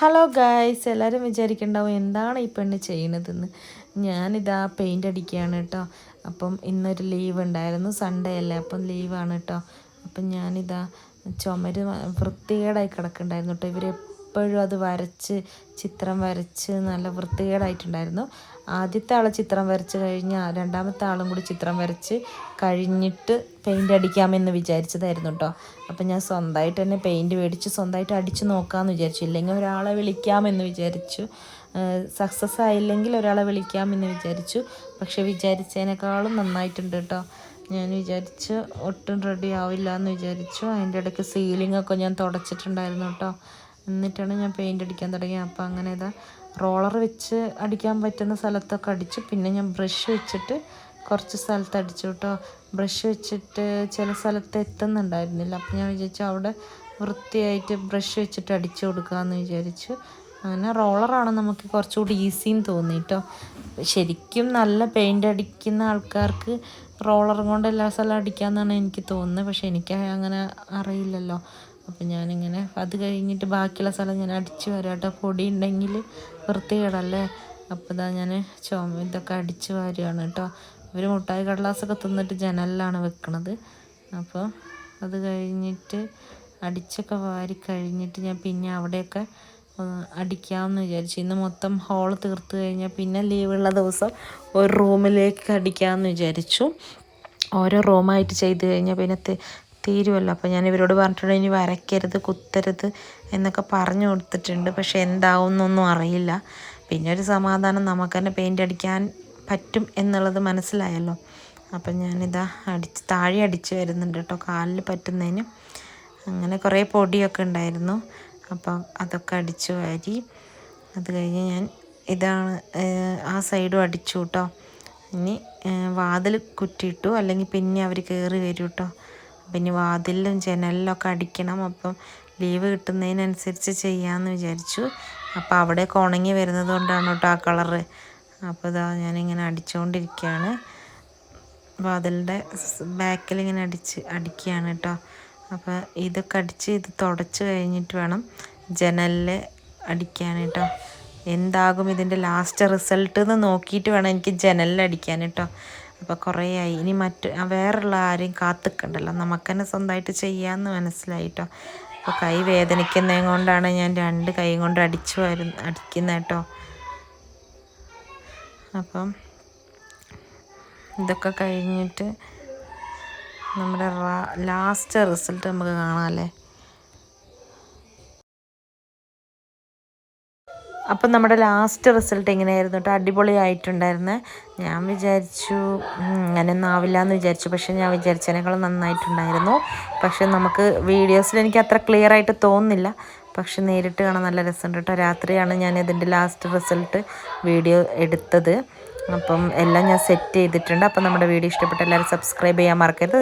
Hello guys, എല്ലാവരും വിചാരിക്കുന്നുണ്ടാവും എന്താണ് ഈ പെണ്ണ് ചെയ്യണതെന്ന്. ഞാനിതാ പെയിൻ്റ് അടിക്കുകയാണ് കേട്ടോ. അപ്പം ഇന്നൊരു ലീവ് ഉണ്ടായിരുന്നു, സൺഡേ അല്ലേ, അപ്പം ലീവാണ് കേട്ടോ. അപ്പം ഞാനിതാ ചുമര് വൃത്തികേടായി കിടക്കുന്നുണ്ടായിരുന്നു കേട്ടോ. ഇവരെപ്പോഴും അത് ചിത്രം വരച്ച് നല്ല വൃത്തികേടായിട്ടുണ്ടായിരുന്നു. ആദ്യത്തെ ആൾ ചിത്രം വരച്ച് കഴിഞ്ഞാൽ രണ്ടാമത്തെ ആളും കൂടി ചിത്രം വരച്ച് കഴിഞ്ഞിട്ട് പെയിൻ്റ് അടിക്കാമെന്ന് വിചാരിച്ചതായിരുന്നു കേട്ടോ. അപ്പം ഞാൻ സ്വന്തമായിട്ട് തന്നെ പെയിൻറ്റ് മേടിച്ച് സ്വന്തമായിട്ട് അടിച്ച് നോക്കാമെന്ന് വിചാരിച്ചു. ഇല്ലെങ്കിൽ ഒരാളെ വിളിക്കാമെന്ന് വിചാരിച്ചു. സക്സസ് ആയില്ലെങ്കിൽ ഒരാളെ വിളിക്കാമെന്ന് വിചാരിച്ചു. പക്ഷെ വിചാരിച്ചതിനേക്കാളും നന്നായിട്ടുണ്ട് കേട്ടോ. ഞാൻ വിചാരിച്ച് ഒട്ടും റെഡി ആവില്ല എന്ന് വിചാരിച്ചു. അതിൻ്റെ ഇടയ്ക്ക് സീലിങ്ങൊക്കെ ഞാൻ തുടച്ചിട്ടുണ്ടായിരുന്നു കേട്ടോ. എന്നിട്ടാണ് ഞാൻ പെയിൻ്റ് അടിക്കാൻ തുടങ്ങിയത്. അപ്പോൾ അങ്ങനെ ഇതാ റോളർ വെച്ച് അടിക്കാൻ പറ്റുന്ന സ്ഥലത്തൊക്കെ അടിച്ചു. പിന്നെ ഞാൻ ബ്രഷ് വെച്ചിട്ട് കുറച്ച് സ്ഥലത്ത് അടിച്ചു കേട്ടോ. ബ്രഷ് വെച്ചിട്ട് ചില സ്ഥലത്ത് എത്തുന്നുണ്ടായിരുന്നില്ല. അപ്പോൾ ഞാൻ വിചാരിച്ചു അവിടെ വൃത്തിയായിട്ട് ബ്രഷ് വെച്ചിട്ട് അടിച്ചു കൊടുക്കാമെന്ന് വിചാരിച്ചു. അങ്ങനെ റോളറാണ് നമുക്ക് കുറച്ചുകൂടി ഈസിന്ന് തോന്നി കേട്ടോ. ശരിക്കും നല്ല പെയിൻ്റ് അടിക്കുന്ന ആൾക്കാർക്ക് റോളർ കൊണ്ട് എല്ലാ സ്ഥലവും അടിക്കാമെന്നാണ് എനിക്ക് തോന്നുന്നത്. പക്ഷെ എനിക്ക് അങ്ങനെ അറിയില്ലല്ലോ. അപ്പം ഞാനിങ്ങനെ അത് കഴിഞ്ഞിട്ട് ബാക്കിയുള്ള സ്ഥലം ഞാൻ അടിച്ചു വരാം കേട്ടോ. പൊടി ഉണ്ടെങ്കിൽ വൃത്തികേടല്ലേ. അപ്പോൾ ഇതാ ഞാൻ ഇതൊക്കെ അടിച്ചു വാരുകയാണ് കേട്ടോ. ഇവർ മുട്ടായി കടലാസൊക്കെ തിന്നിട്ട് ജനലിലാണ് വെക്കണത്. അപ്പോൾ അത് കഴിഞ്ഞിട്ട് അടിച്ചൊക്കെ വാരി കഴിഞ്ഞിട്ട് ഞാൻ പിന്നെ അവിടെയൊക്കെ അടിക്കാമെന്ന് വിചാരിച്ചു. ഇന്ന് മൊത്തം ഹോൾ തീർത്ത് കഴിഞ്ഞാൽ പിന്നെ ലീവുള്ള ദിവസം ഒരു റൂമിലേക്ക് അടിക്കാമെന്ന് വിചാരിച്ചു. ഓരോ റൂമായിട്ട് ചെയ്ത് കഴിഞ്ഞാൽ പിന്നെ തീരുമല്ലോ. അപ്പോൾ ഞാൻ ഇവരോട് പറഞ്ഞിട്ടുണ്ട് ഇനി വരയ്ക്കരുത്, കുത്തരുത് എന്നൊക്കെ പറഞ്ഞു കൊടുത്തിട്ടുണ്ട്. പക്ഷെ എന്താവും എന്നൊന്നും അറിയില്ല. പിന്നെ ഒരു സമാധാനം, നമുക്ക് തന്നെ പെയിൻ്റ് അടിക്കാൻ പറ്റും എന്നുള്ളത് മനസ്സിലായല്ലോ. അപ്പം ഞാനിതാ താഴെ അടിച്ച് വരുന്നുണ്ട് കേട്ടോ, കാലിൽ പറ്റുന്നതിന്. അങ്ങനെ കുറേ പൊടിയൊക്കെ ഉണ്ടായിരുന്നു. അപ്പം അതൊക്കെ അടിച്ചു വാരി അത് കഴിഞ്ഞ് ഞാൻ ഇതാണ് ആ സൈഡും അടിച്ചു കേട്ടോ. ഇനി വാതിൽ കുറ്റിയിട്ടു, അല്ലെങ്കിൽ പിന്നെ അവർ കയറി വരും കേട്ടോ. പിന്നെ വാതിലും ജനലിലൊക്കെ അടിക്കണം. അപ്പം ലീവ് കിട്ടുന്നതിനനുസരിച്ച് ചെയ്യാമെന്ന് വിചാരിച്ചു. അപ്പോൾ അവിടെ ഉണങ്ങി വരുന്നത് കൊണ്ടാണ് കേട്ടോ ആ കളറ്. അപ്പോൾ ഇതാ ഞാനിങ്ങനെ അടിച്ചുകൊണ്ടിരിക്കുകയാണ്. വാതിലിൻ്റെ ബാക്കിൽ ഇങ്ങനെ അടിക്കുകയാണ് കേട്ടോ. അപ്പോൾ ഇതൊക്കെ അടിച്ച് ഇത് തുടച്ച് കഴിഞ്ഞിട്ട് വേണം ജനലിൽ അടിക്കാൻ കേട്ടോ. എന്താകും ഇതിൻ്റെ ലാസ്റ്റ് റിസൾട്ട് എന്ന് നോക്കിയിട്ട് വേണം എനിക്ക് ജനലിൽ അടിക്കാൻ കേട്ടോ. അപ്പോൾ കുറേ ആയി, ഇനി വേറുള്ള ആരെയും കാത്തിക്കണ്ടല്ലോ, നമുക്ക് തന്നെ സ്വന്തമായിട്ട് ചെയ്യാമെന്ന് മനസ്സിലായി കേട്ടോ. അപ്പോൾ കൈ വേദനിക്കുന്നതും കൊണ്ടാണ് ഞാൻ 2 കൈ കൊണ്ട് അടിക്കുന്നത് കേട്ടോ. അപ്പം ഇതൊക്കെ കഴിഞ്ഞിട്ട് നമ്മുടെ ലാസ്റ്റ് റിസൾട്ട് നമുക്ക് കാണാമല്ലേ. അപ്പം നമ്മുടെ ലാസ്റ്റ് റിസൾട്ട് എങ്ങനെയായിരുന്നു കേട്ടോ. അടിപൊളിയായിട്ടുണ്ടായിരുന്നേ. ഞാൻ വിചാരിച്ചു അങ്ങനെയൊന്നും ആവില്ല എന്ന് വിചാരിച്ചു. പക്ഷേ ഞാൻ വിചാരിച്ചതിനേക്കാളും നന്നായിട്ടുണ്ടായിരുന്നു. പക്ഷെ നമുക്ക് വീഡിയോസിൽ എനിക്ക് അത്ര ക്ലിയർ ആയിട്ട് തോന്നുന്നില്ല. പക്ഷെ നേരിട്ട് കാണാൻ നല്ല രസമുണ്ട് കേട്ടോ. രാത്രിയാണ് ഞാൻ ഇതിൻ്റെ ലാസ്റ്റ് റിസൾട്ട് വീഡിയോ എടുത്തത്. അപ്പം എല്ലാം ഞാൻ സെറ്റ് ചെയ്തിട്ടുണ്ട്. അപ്പം നമ്മുടെ വീഡിയോ ഇഷ്ടപ്പെട്ട എല്ലാവരും സബ്സ്ക്രൈബ് ചെയ്യാൻ മറക്കരുത്.